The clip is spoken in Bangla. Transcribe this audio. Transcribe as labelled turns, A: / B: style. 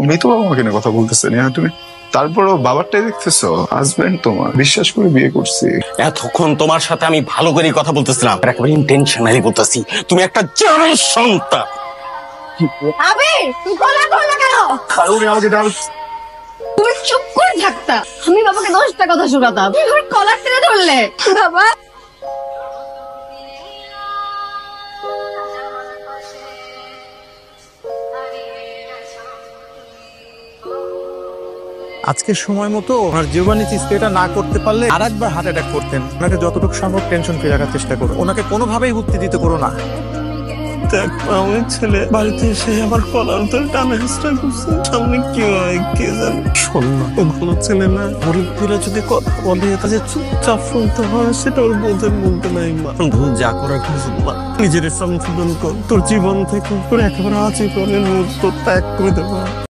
A: মৃত বাবা মাকে নিয়ে কথা বলতেছে না তুমি? তারপরও বাবারটাই দেখতেছো, হাজবেন্ড তোমার, বিশ্বাস করে বিয়ে করছি।
B: এতক্ষণ তোমার সাথে আমি ভালো করে কথা বলতেছিলাম, একেবারে ইন্টেনশনালি বলতেছি, তুমি একটা জানোয়ার সন্তান।
C: আবির, তুই গলা করলা কেন?
A: উনি আমাকে
C: তুমি চুপ করে থাকতা, আমি বাবাকে 10টা কথা শোনাতাম। তুমি আমার কলার টেনে ধরলে। বাবা,
D: আজকে সময় মতো ওনার জীবনী চিস্তিটা না করতে পারলে আর একবার হার্ট অ্যাটাক করতেন। ওনাকে যতটুকু সম্ভব টেনশন ফ্রি রাখার চেষ্টা করো, ওনাকে কোনোভাবেই উত্তি দিতে করো না।
E: দেখ, আমার ছেলে বাড়িতে এসে আমার কলার ধরে টানা হেঁচড়া করছে। সামনে কি হয় কে জানে। শোন না, ও ভালো ছেলে না। গরিবরা যদি কথা বলে তাহলে চুপচাপ শুনতে হয়, সেটা ওর বোধের মধ্যে নাই। মা, ভুল যা করার কিছু না, নিজের সংশোধন কর। তোর জীবন থেকে তোর একেবারে আজীবনের মুহূর্ত ত্যাগ করে দেবো।